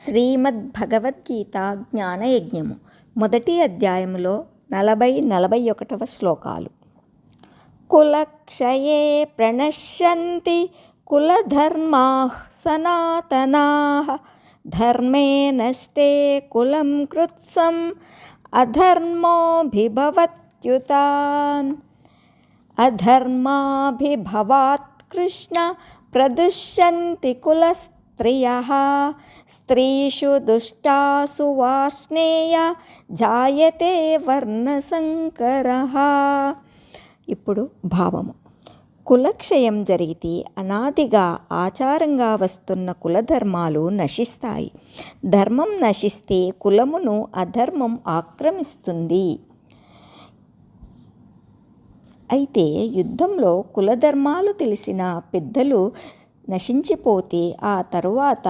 శ్రీమద్భగవద్గీత జ్ఞానయజ్ఞము మొదటి అధ్యాయములో 40-41 శ్లోకాలు. కులక్షయే ప్రణశ్యంతి కులధర్మాః సనాతనాః ధర్మే నష్టే కులం కృత్సం అధర్మోభిభవత్యుత. అధర్మాభిభవాత్ కృష్ణ ప్రదుష్యంతి కులస్త్రియః స్త్రీషు దుష్టాసు వార్ష్ణేయ జాయతే వర్ణసంకరః. ఇప్పుడు భావము. కులక్షయం జరిగితే అనాదిగా ఆచారంగా వస్తున్న కులధర్మాలు నశిస్తాయి. ధర్మం నశిస్తే కులమును అధర్మం ఆక్రమిస్తుంది. అయితే యుద్ధంలో కులధర్మాలు తెలిసిన పెద్దలు నశించిపోతే ఆ తరువాత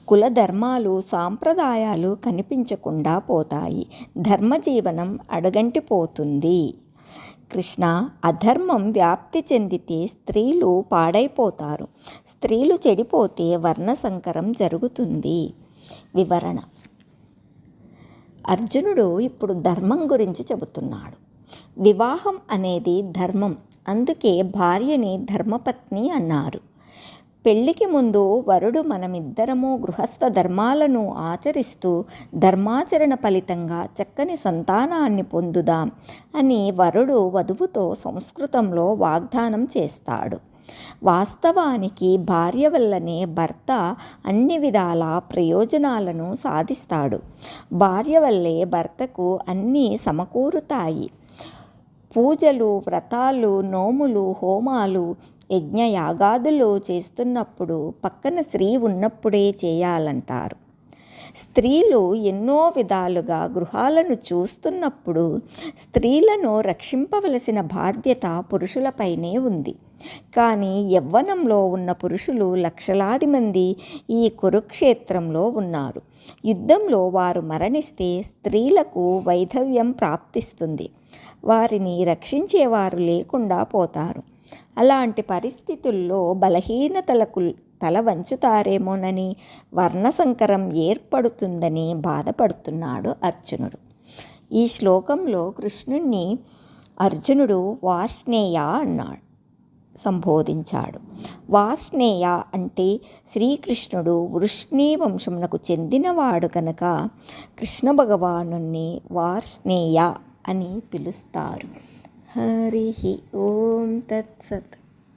కులధర్మాలు సాంప్రదాయాలు కనిపించకుండా పోతాయి. ధర్మజీవనం అడగంటిపోతుంది. కృష్ణ, అధర్మం వ్యాప్తి చెందితే స్త్రీలు పాడైపోతారు. స్త్రీలు చెడిపోతే వర్ణసంకరం జరుగుతుంది. వివరణ. అర్జునుడు ఇప్పుడు ధర్మం గురించి చెబుతున్నాడు. వివాహం అనేది ధర్మం. అందుకే భార్యని ధర్మపత్ని అన్నారు. పెళ్లికి ముందు వరుడు మనమిద్దరము గృహస్థ ధర్మాలను ఆచరిస్తూ ధర్మాచరణ ఫలితంగా చక్కని సంతానాన్ని పొందుదాం అని వరుడు వధువుతో సంస్కృతంలో వాగ్దానం చేస్తాడు. వాస్తవానికి భార్య వల్లనే భర్త అన్ని విధాల ప్రయోజనాలను సాధిస్తాడు. భార్య వల్లే భర్తకు అన్నీ సమకూరుతాయి. పూజలు, వ్రతాలు, నోములు, హోమాలు, యజ్ఞయాగాదులు చేస్తున్నప్పుడు పక్కన స్త్రీ ఉన్నప్పుడే చేయాలంటారు. స్త్రీలు ఎన్నో విధాలుగా గృహాలను చూస్తున్నప్పుడు స్త్రీలను రక్షింపవలసిన బాధ్యత పురుషులపైనే ఉంది. కానీ యవ్వనంలో ఉన్న పురుషులు లక్షలాది మంది ఈ కురుక్షేత్రంలో ఉన్నారు. యుద్ధంలో వారు మరణిస్తే స్త్రీలకు వైధవ్యం ప్రాప్తిస్తుంది. వారిని రక్షించేవారు లేకుండా పోతారు. అలాంటి పరిస్థితుల్లో బలహీనతలకు తల వంచుతారేమోనని, వర్ణసంకరం ఏర్పడుతుందని బాధపడుతున్నాడు అర్జునుడు. ఈ శ్లోకంలో కృష్ణుణ్ణి అర్జునుడు వార్ష్ణేయ అన్నాడు, సంబోధించాడు. వార్ష్ణేయ అంటే శ్రీకృష్ణుడు వృష్ణీ వంశమునకు చెందినవాడు కనుక కృష్ణ భగవానుణ్ణి వార్ష్ణేయ అని పిలుస్తారు. హరి ఓం తత్సత్.